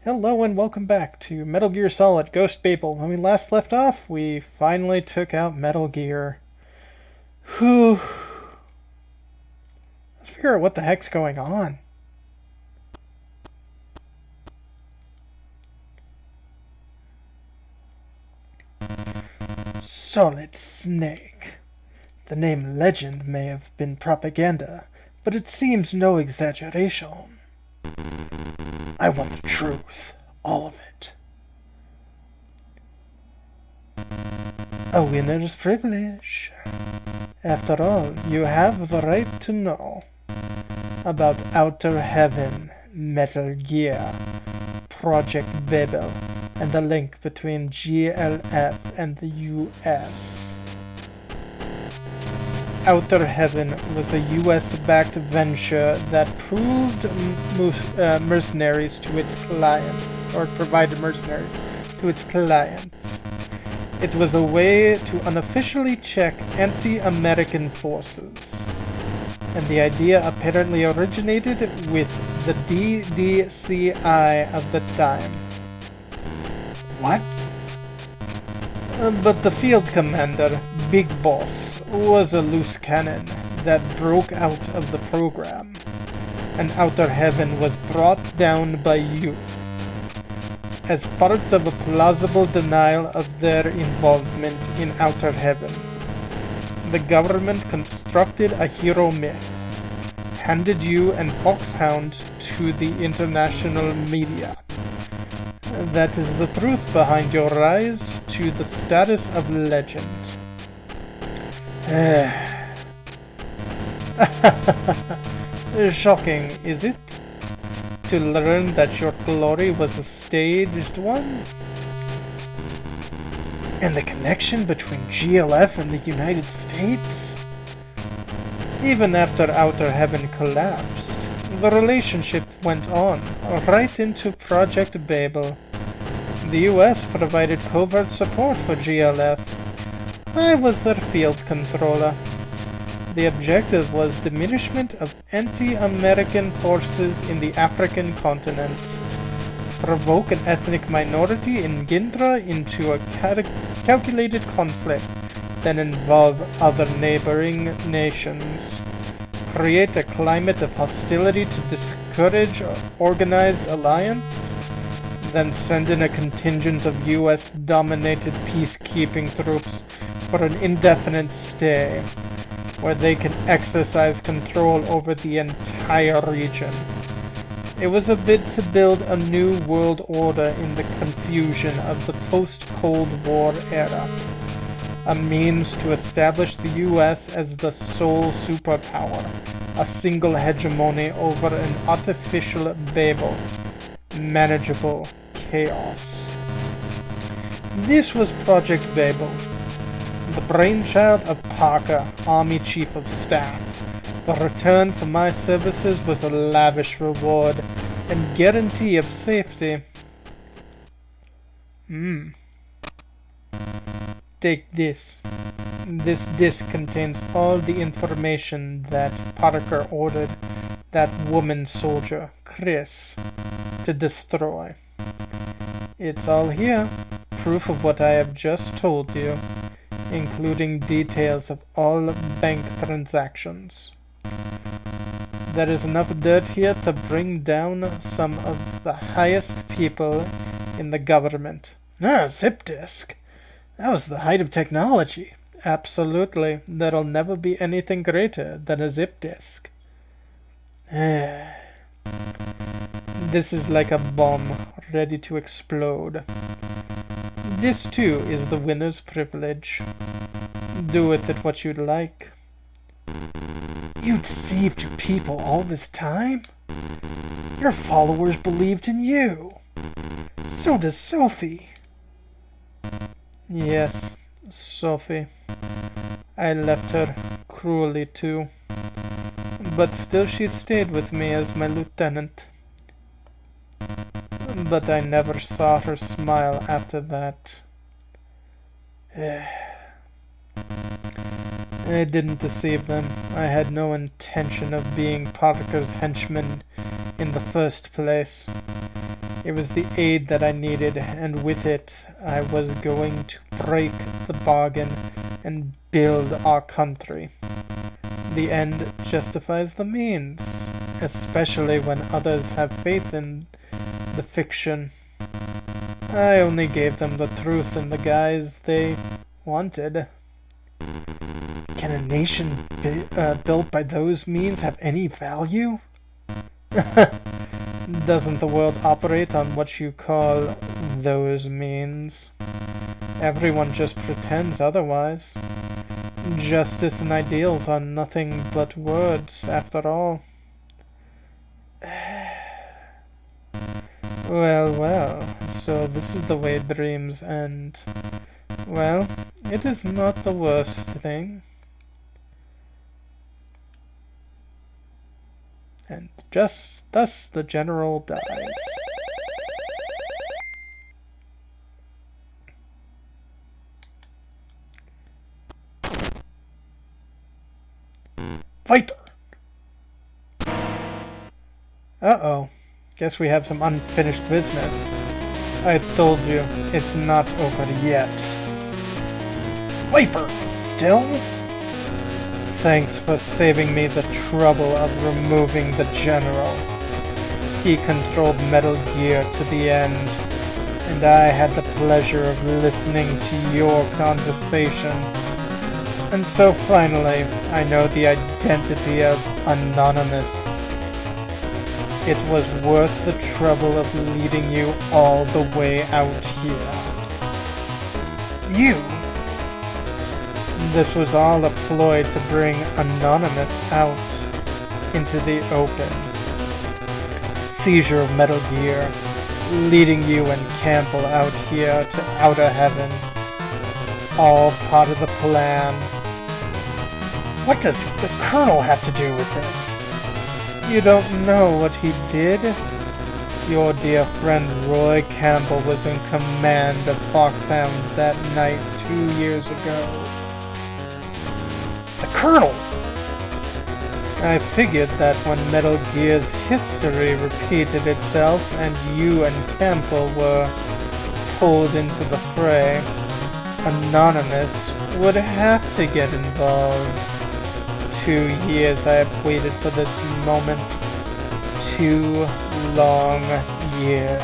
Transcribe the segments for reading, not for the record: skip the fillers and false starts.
Hello and welcome back to Metal Gear Solid Ghost Babel. When we last left off, we finally took out Metal Gear. Whew. Let's figure out what the heck's going on. Solid Snake. The name Legend may have been propaganda, but it seems no exaggeration. I want the truth, all of it. A winner's privilege. After all, you have the right to know about Outer Heaven, Metal Gear, Project Babel, and the link between GLF and the US. Outer Heaven was a US-backed venture that proved mercenaries to its clients, or provided mercenaries to its clients. It was a way to unofficially check anti-American forces, and the idea apparently originated with the DDCI of the time. What? But the field commander, Big Boss, was a loose cannon that broke out of the program, and Outer Heaven was brought down by you as part of a plausible denial of their involvement in Outer Heaven. The government constructed a hero myth, handed you and Foxhound to the international media. That is the truth behind your rise to the status of legend. Shocking, is it? To learn that your glory was a staged one? And the connection between GLF and the United States? Even after Outer Heaven collapsed, the relationship went on, right into Project Babel. The US provided covert support for GLF. I was their field controller. The objective was diminishment of anti-American forces in the African continent. Provoke an ethnic minority in Gindra into a calculated conflict, then involve other neighboring nations. Create a climate of hostility to discourage organized alliance, then send in a contingent of US-dominated peacekeeping troops for an indefinite stay, where they can exercise control over the entire region. It was a bid to build a new world order in the confusion of the post-Cold War era, a means to establish the US as the sole superpower, a single hegemony over an artificial Babel, manageable chaos. This was Project Babel, the brainchild of Parker, Army Chief of Staff. The return for my services was a lavish reward and guarantee of safety. Take this. This disc contains all the information that Parker ordered that woman soldier, Chris, to destroy. It's all here, proof of what I have just told you, including details of all bank transactions. There is enough dirt here to bring down some of the highest people in the government. Zip disk. That was the height of technology. Absolutely. There'll never be anything greater than a zip disk. This is like a bomb ready to explode. This too is the winner's privilege. Do with it what you'd like. You deceived your people all this time? Your followers believed in you. So does Sophie. Yes, Sophie. I left her cruelly too. But still she stayed with me as my lieutenant. But I never saw her smile after that. I didn't deceive them. I had no intention of being Parker's henchman in the first place. It was the aid that I needed, and with it, I was going to break the bargain and build our country. The end justifies the means, especially when others have faith in the fiction. I only gave them the truth in the guise they wanted. Can a nation built by those means have any value? Doesn't the world operate on what you call those means? Everyone just pretends otherwise. Justice and ideals are nothing but words, after all. Well, so this is the way dreams end. Well, it is not the worst thing. And just thus the general dies. Viper! Uh-oh. Guess we have some unfinished business. I told you, it's not over yet. Viper! Still? Thanks for saving me the trouble of removing the general. He controlled Metal Gear to the end, and I had the pleasure of listening to your conversation. And so finally, I know the identity of Anonymous. It was worth the trouble of leading you all the way out here. You? This was all a ploy to bring Anonymous out into the open. Seizure of Metal Gear, leading you and Campbell out here to outer heaven. All part of the plan. What does the Colonel have to do with this? You don't know what he did? Your dear friend Roy Campbell was in command of Foxhounds that night 2 years ago. The Colonel! I figured that when Metal Gear's history repeated itself and you and Campbell were pulled into the fray, Anonymous would have to get involved. 2 years I have waited for this moment. 2 long years.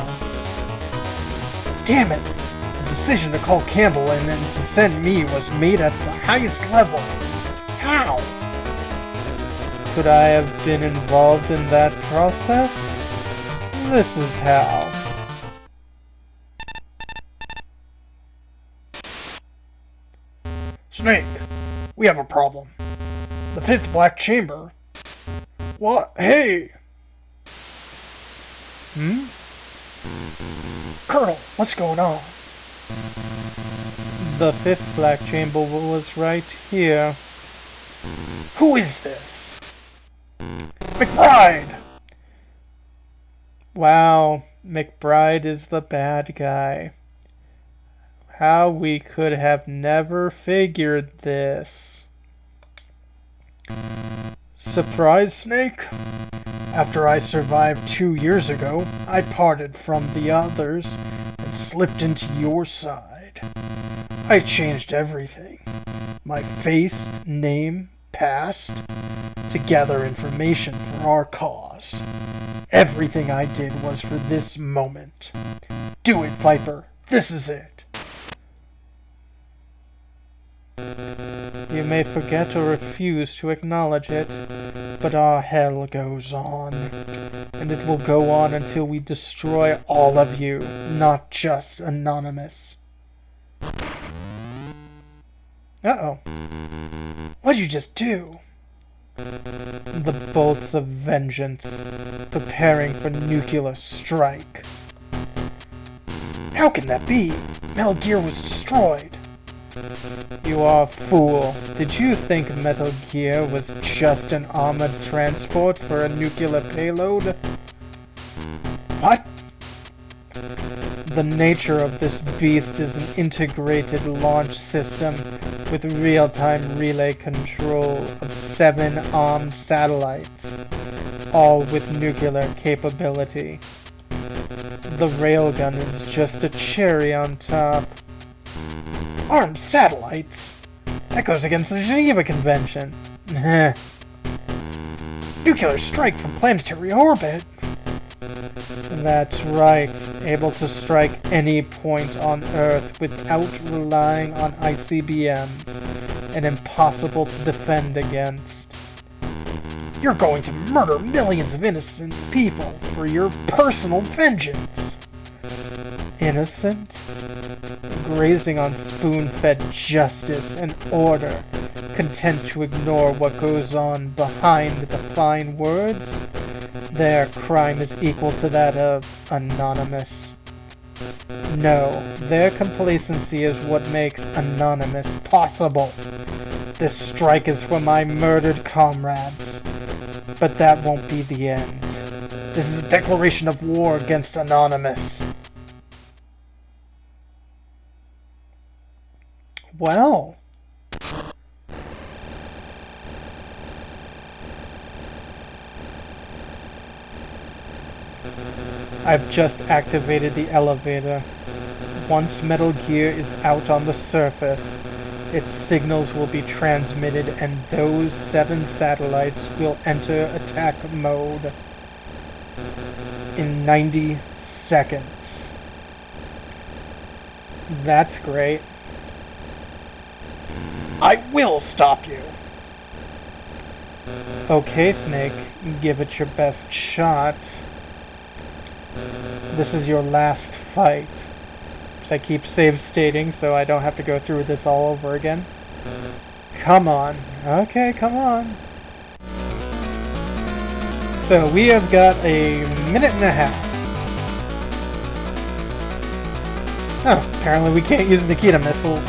Damn it! The decision to call Campbell in and to send me was made at the highest level. How? Could I have been involved in that process? This is how. Snake, we have a problem. The 5th Black Chamber. What? Hey! Colonel, what's going on? The 5th Black Chamber was right here. Who is this? McBride! Wow, McBride is the bad guy. How we could have never figured this. Surprise, Snake? After I survived 2 years ago, I parted from the others and slipped into your side. I changed everything. My face, name, past, to gather information for our cause. Everything I did was for this moment. Do it, Viper. This is it. You may forget or refuse to acknowledge it, but our hell goes on. And it will go on until we destroy all of you, not just Anonymous. Uh-oh. What'd you just do? The bolts of vengeance, preparing for nuclear strike. How can that be? Metal Gear was destroyed. You are a fool. Did you think Metal Gear was just an armored transport for a nuclear payload? What? The nature of this beast is an integrated launch system with real-time relay control of 7 armed satellites, all with nuclear capability. The railgun is just a cherry on top. Armed satellites? That goes against the Geneva Convention. Nuclear strike from planetary orbit? That's right. Able to strike any point on Earth without relying on ICBMs. And impossible to defend against. You're going to murder millions of innocent people for your personal vengeance. Innocent? Grazing on spoon-fed justice and order, content to ignore what goes on behind the fine words? Their crime is equal to that of Anonymous. No, their complacency is what makes Anonymous possible. This strike is for my murdered comrades. But that won't be the end. This is a declaration of war against Anonymous. Well. I've just activated the elevator. Once Metal Gear is out on the surface, its signals will be transmitted and those 7 satellites will enter attack mode in 90 seconds. That's great. I will stop you! Okay, Snake, give it your best shot. This is your last fight. I keep save stating so I don't have to go through this all over again. Come on. Okay, come on. So we have got a minute and a half. Oh, apparently we can't use Nikita missiles.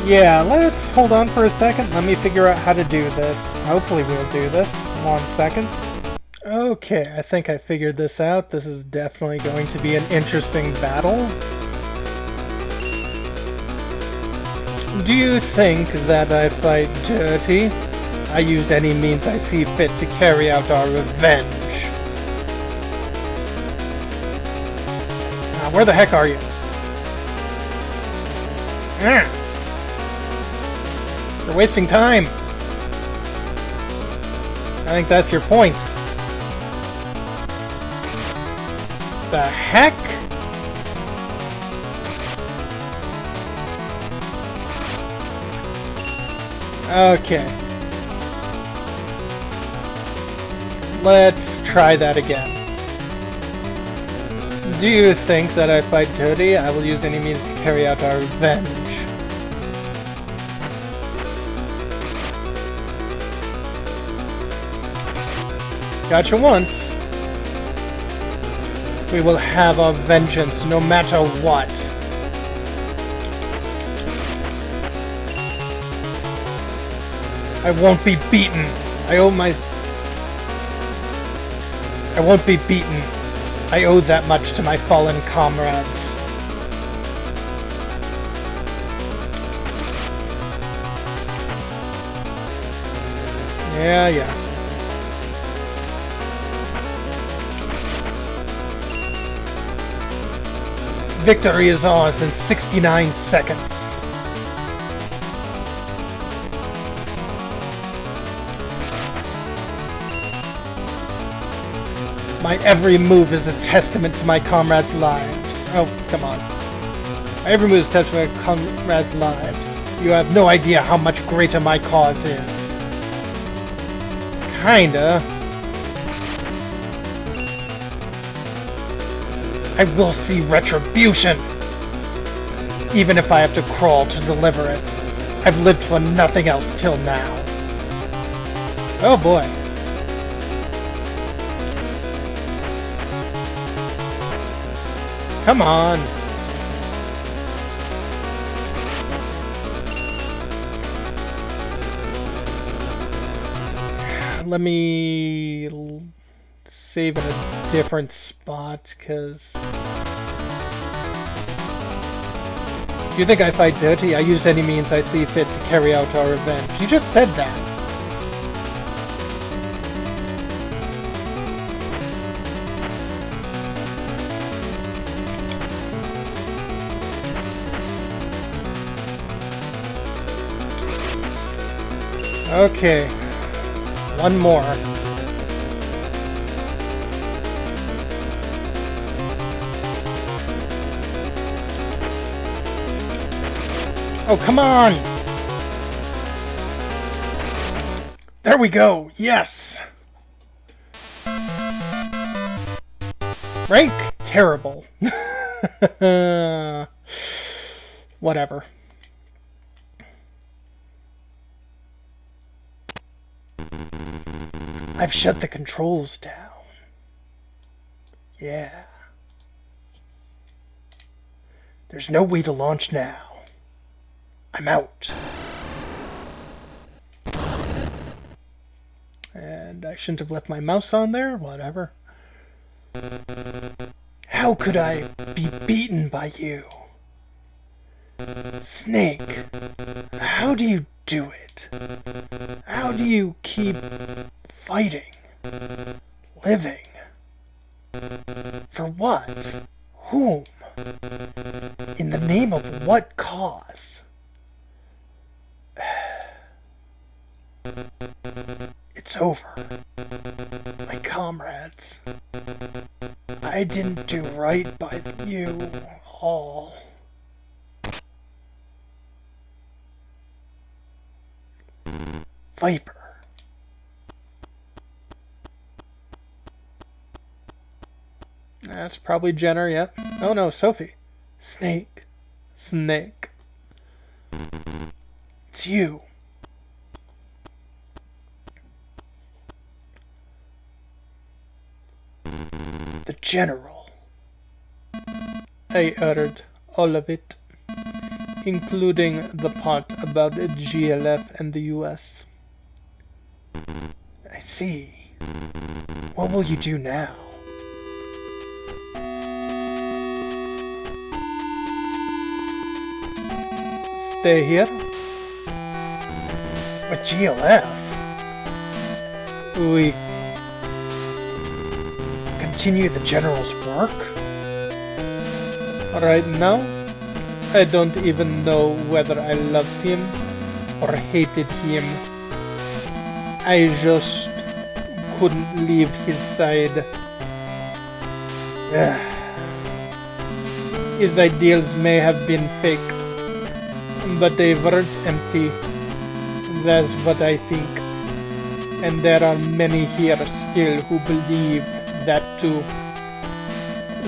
Yeah, let's hold on for a second. Let me figure out how to do this. Hopefully we'll do this. 1 second. Okay, I think I figured this out. This is definitely going to be an interesting battle. Do you think that I fight dirty? I use any means I see fit to carry out our revenge. Now, where the heck are you? You're wasting time. I think that's your point. The heck? Okay. Let's try that again. Do you think that I fight dirty? I will use any means to carry out our revenge. Gotcha once. We will have our vengeance no matter what. I won't be beaten. I won't be beaten. I owe that much to my fallen comrades. Yeah. Victory is ours in 69 seconds. My every move is a testament to my comrades' lives. Oh, come on. My every move is a testament to my comrades' lives. You have no idea how much greater my cause is. Kinda. I will see retribution, even if I have to crawl to deliver it. I've lived for nothing else till now. Oh boy. Come on. Let me save in a different spot, because if you think I fight dirty, I use any means I see fit to carry out our revenge. You just said that. Okay. One more. Oh, come on! There we go! Yes! Rank? Terrible. Whatever. I've shut the controls down. Yeah. There's no way to launch now. I'm out. And I shouldn't have left my mouse on there. Whatever. How could I be beaten by you? Snake, how do you do it? How do you keep fighting? Living? For what? Whom? In the name of what cause? It's over. My comrades. I didn't do right by you all. Viper. That's probably Jenner, yep. Oh no, Sophie. Snake. Snake. It's you. The General. I uttered all of it, including the part about GLF and the US. I see. What will you do now? Stay here? With GLF? We continue the General's work? Right now, I don't even know whether I loved him or hated him. I just couldn't leave his side. His ideals may have been fake, but they weren't empty. That's what I think. And there are many here still who believe that too.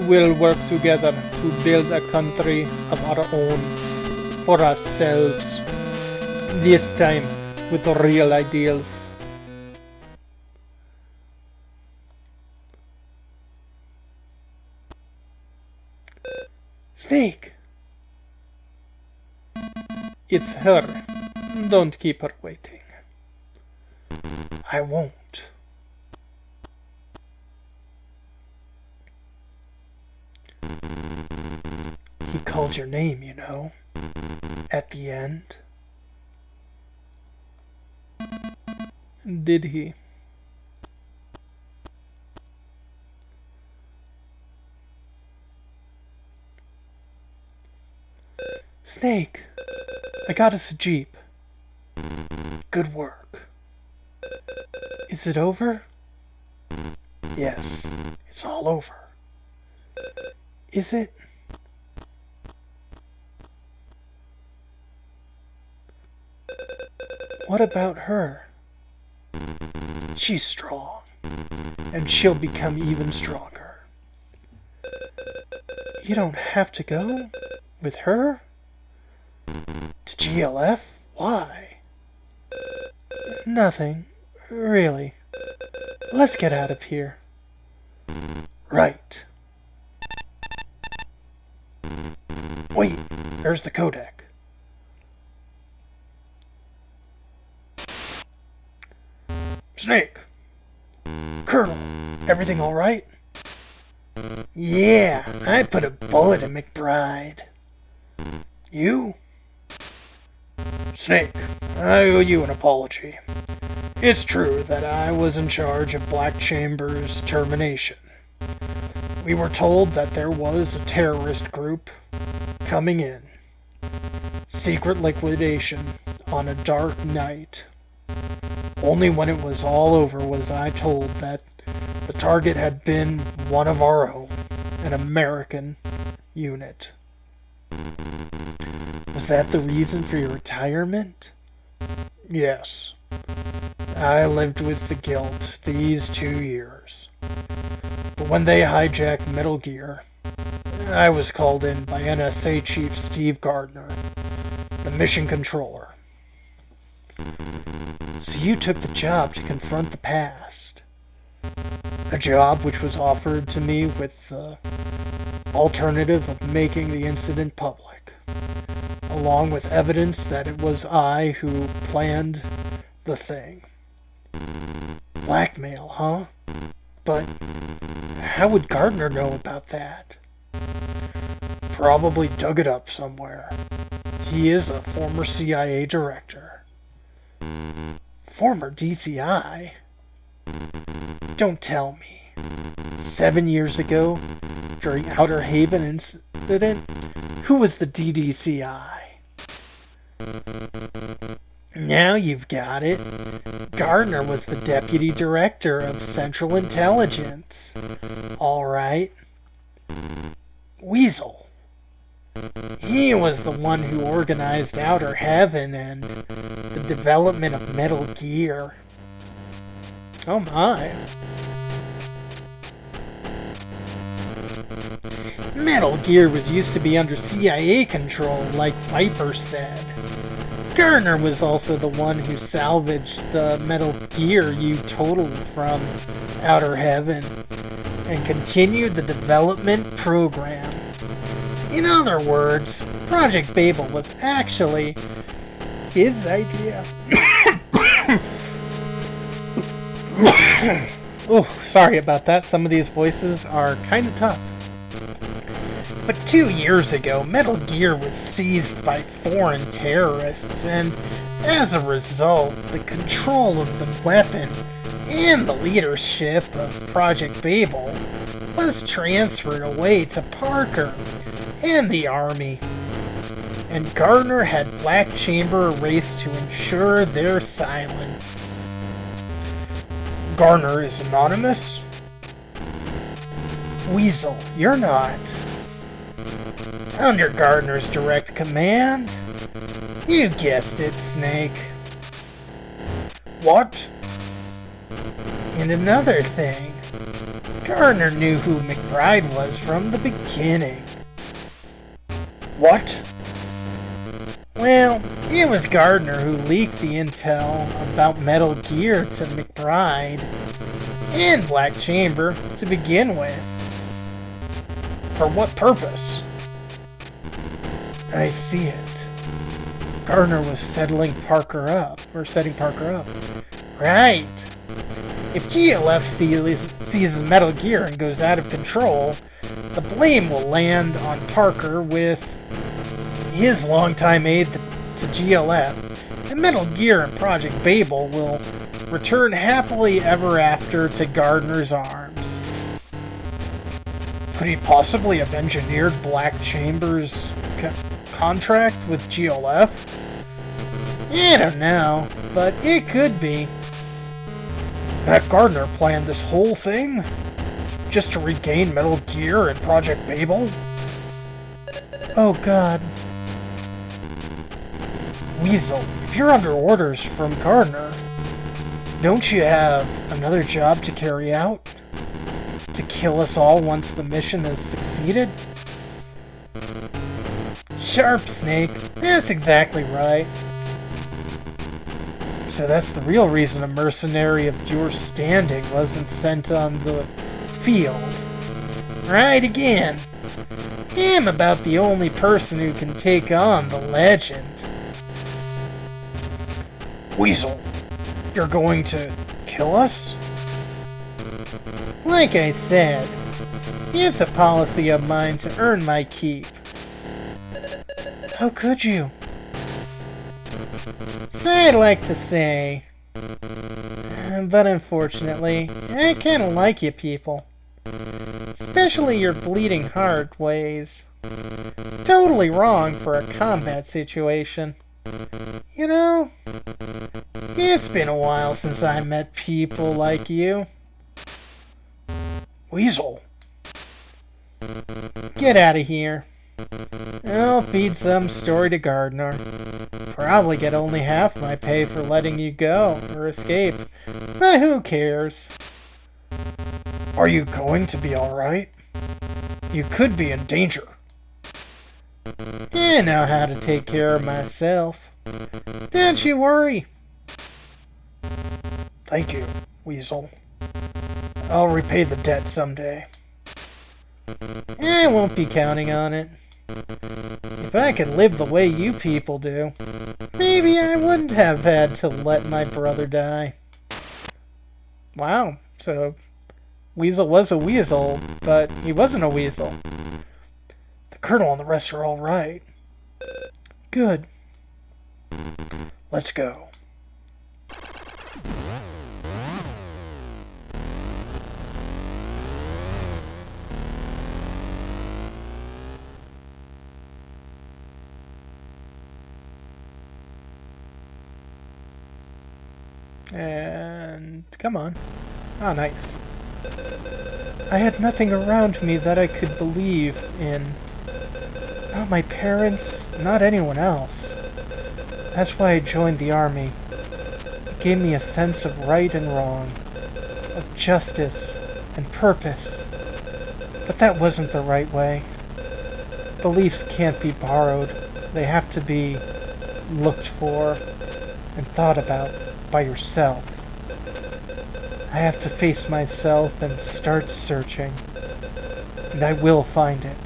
We'll work together to build a country of our own for ourselves. This time with real ideals. Snake! It's her. Don't keep her waiting. I won't. He called your name, you know, at the end. Did he? Snake, I got us a Jeep. Good work. Is it over? Yes, it's all over. Is it? What about her? She's strong, and she'll become even stronger. You don't have to go with her? To GLF? Why? Nothing, really. Let's get out of here. Right. Wait, there's the codec. Snake! Colonel, everything alright? Yeah, I put a bullet in McBride. You? Snake, I owe you an apology. It's true that I was in charge of Black Chamber's termination. We were told that there was a terrorist group coming in. Secret liquidation on a dark night. Only when it was all over was I told that the target had been one of our own, an American unit. Was that the reason for your retirement? Yes. I lived with the guilt these 2 years. But when they hijacked Metal Gear, I was called in by NSA Chief Steve Gardner, the mission controller. So you took the job to confront the past. A job which was offered to me with the alternative of making the incident public, along with evidence that it was I who planned the thing. Blackmail, huh? But how would Gardner know about that? Probably dug it up somewhere. He is a former CIA director. Former DCI? Don't tell me. 7 years ago, during Outer Haven incident, who was the DDCI? Now you've got it. Gardner was the deputy director of Central Intelligence. All right. Weasel. He was the one who organized Outer Heaven and the development of Metal Gear. Oh my. Metal Gear was used to be under CIA control, like Viper said. Gardner was also the one who salvaged the Metal Gear you totaled from Outer Heaven and continued the development program. In other words, Project Babel was actually his idea. Oh, sorry about that. Some of these voices are kind of tough. But 2 years ago, Metal Gear was seized by foreign terrorists, and as a result, the control of the weapon and the leadership of Project Babel was transferred away to Parker and the Army. And Gardner had Black Chamber erased to ensure their silence. Gardner is anonymous? Weasel, you're not. Under Gardner's direct command. You guessed it, Snake. What? And another thing. Gardner knew who McBride was from the beginning. What? Well, it was Gardner who leaked the intel about Metal Gear to McBride and Black Chamber to begin with. For what purpose? I see it. Gardner was setting Parker up. Right. If GLF sees Metal Gear and goes out of control, the blame will land on Parker with his longtime aide to GLF, and Metal Gear and Project Babel will return happily ever after to Gardner's arms. Could he possibly have engineered Black Chamber's contract with GLF? I don't know, but it could be. That Gardner planned this whole thing? Just to regain Metal Gear and Project Babel? Oh god. Weasel, if you're under orders from Gardner, don't you have another job to carry out? To kill us all once the mission has succeeded? Sharp, Snake. That's exactly right. So that's the real reason a mercenary of your standing wasn't sent on the field. Right again. I'm about the only person who can take on the legend. Weasel, you're going to kill us? Like I said, it's a policy of mine to earn my keep. How could you? So I'd like to say, but unfortunately, I kinda like you people. Especially your bleeding heart ways. Totally wrong for a combat situation. You know, It's been a while since I met people like you. Weasel. Get out of here. I'll feed some story to Gardner. Probably get only half my pay for letting you go or escape. But who cares? Are you going to be alright? You could be in danger. I know how to take care of myself. Don't you worry. Thank you, Weasel. I'll repay the debt someday. I won't be counting on it. If I could live the way you people do, maybe I wouldn't have had to let my brother die. Wow, so Weasel was a weasel, but he wasn't a weasel. The Colonel and the rest are all right. Good. Let's go. And come on. Oh, nice. I had nothing around me that I could believe in. Not my parents, not anyone else. That's why I joined the army. It gave me a sense of right and wrong, of justice and purpose. But that wasn't the right way. Beliefs can't be borrowed. They have to be looked for and thought about by yourself. I have to face myself and start searching. And I will find it.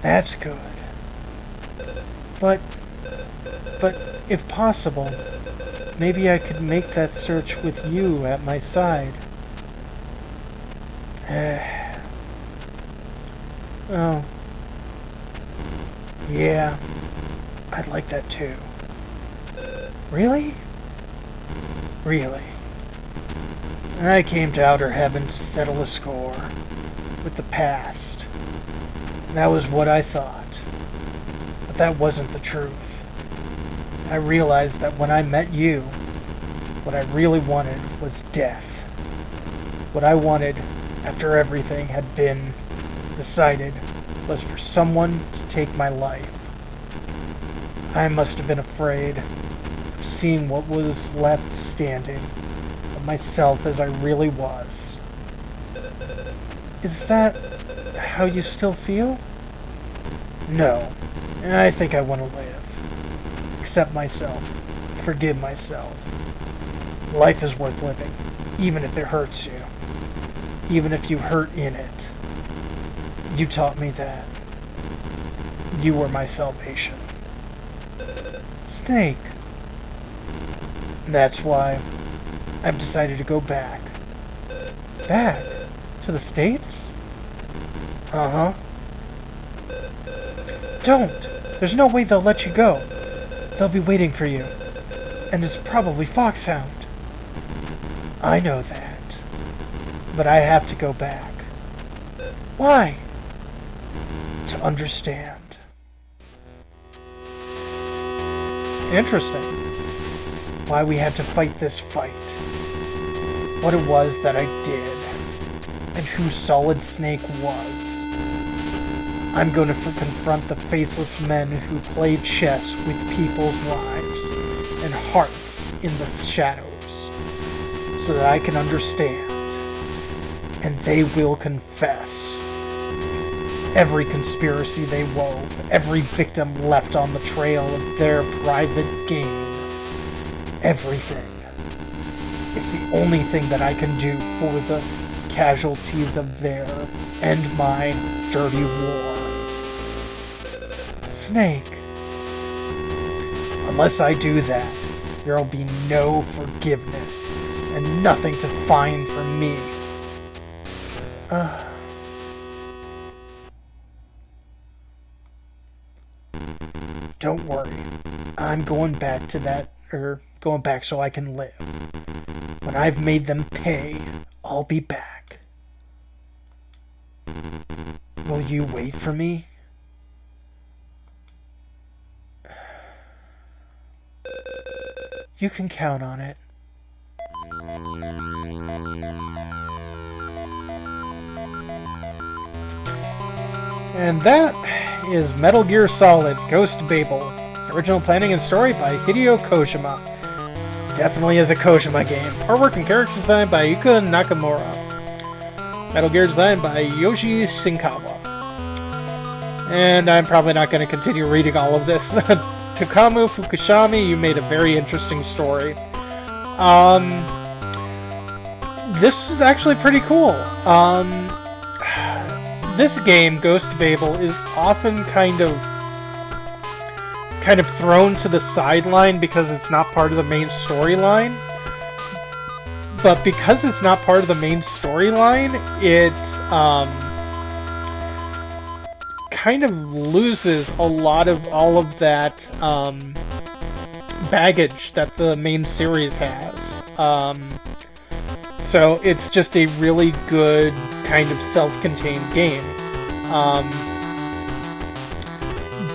That's good. But if possible, maybe I could make that search with you at my side. Oh. Yeah, I'd like that too. Really? Really. I came to outer heaven to settle a score with the past. That was what I thought. But that wasn't the truth. I realized that when I met you, what I really wanted was death. What I wanted, after everything had been decided, was for someone to take my life. I must have been afraid of seeing what was left standing of myself as I really was. Is that how you still feel? No. I think I want to live. Accept myself. Forgive myself. Life is worth living, even if it hurts you. Even if you hurt in it. You taught me that. You were my salvation. Snake. That's why I've decided to go back. Back? To the States? Uh-huh. Don't! There's no way they'll let you go. They'll be waiting for you. And it's probably Foxhound. I know that. But I have to go back. Why? To understand. Interesting. Why we had to fight this fight. What it was that I did. And who Solid Snake was. I'm going to confront the faceless men who played chess with people's lives and hearts in the shadows. So that I can understand. And they will confess. Every conspiracy they wove, every victim left on the trail of their private gain. Everything. It's the only thing that I can do for the casualties of their and my dirty war. Snake. Unless I do that, there'll be no forgiveness and nothing to find for me. Don't worry. I'm going back to that, going back so I can live. When I've made them pay, I'll be back. Will you wait for me? You can count on it. And that is Metal Gear Solid Ghost Babel. Original planning and story by Hideo Kojima. Definitely is a Kojima game. Artwork and character design by Yuka Nakamura. Metal Gear design by Yoshi Shinkawa. And I'm probably not going to continue reading all of this. Takamu Fukushima, you made a very interesting story. This is actually pretty cool. This game, Ghost Babel, is often kind of thrown to the sideline because it's not part of the main storyline. But because it's not part of the main storyline, it kind of loses a lot of all of that baggage that the main series has. So it's just a really good kind of self-contained game.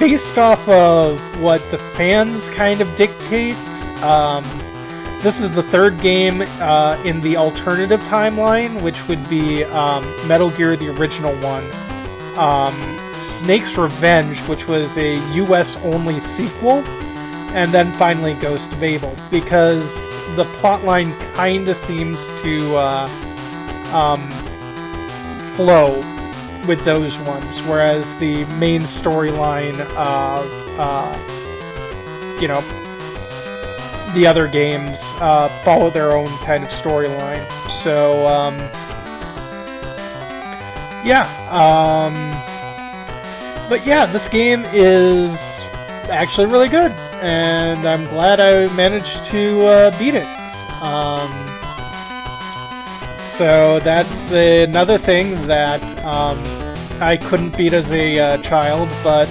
Based off of what the fans kind of dictate, this is the third game in the alternative timeline, which would be Metal Gear, the original one. Snake's Revenge, which was a US-only sequel, and then finally Ghost Babel, because the plotline kind of seems to flow with those ones, whereas the main storyline of, the other games follow their own kind of storyline. So, but yeah, this game is actually really good, and I'm glad I managed to beat it. So that's another thing that I couldn't beat as a child, but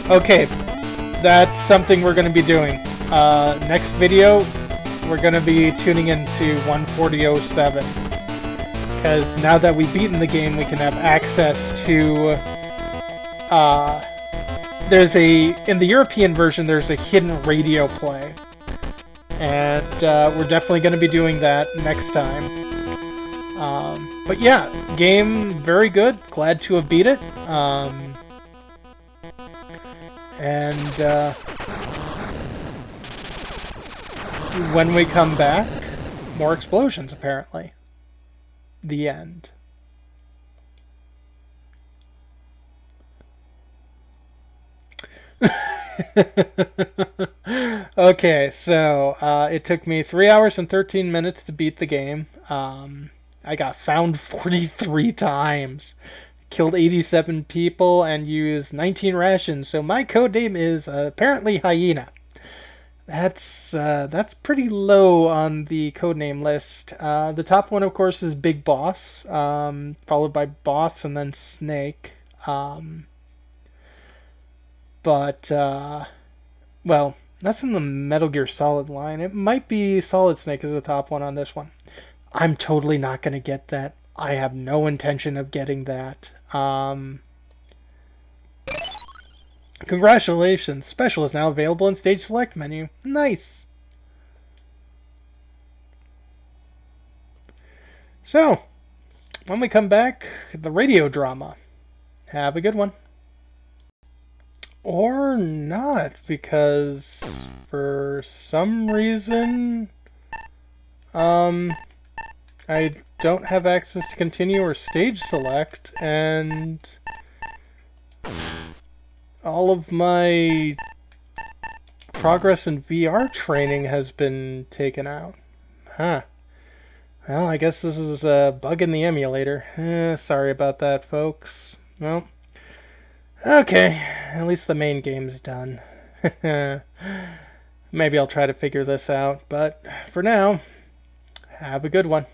okay, that's something we're going to be doing. Next video, we're going to be tuning into 140.07, because now that we've beaten the game, we can have access to in the European version, there's a hidden radio play. And we're definitely going to be doing that next time. But yeah, game very good. Glad to have beat it. When we come back, more explosions apparently. The end. Okay, so it took me 3 hours and 13 minutes to beat the game. I got found 43 times, killed 87 people, and used 19 rations. So my codename is apparently Hyena. That's pretty low on the codename list. The top one, of course, is Big Boss, followed by Boss and then Snake. But, well, that's in the Metal Gear Solid line. It might be Solid Snake as the top one on this one. I'm totally not going to get that. I have no intention of getting that. Congratulations. Special is now available in Stage Select menu. Nice. So, when we come back, the radio drama. Have a good one. Or not, because for some reason, I don't have access to continue or stage select, and all of my progress in VR training has been taken out. Huh. Well, I guess this is a bug in the emulator. Sorry about that, folks. Well, okay, at least the main game's done. Maybe I'll try to figure this out, but for now, have a good one.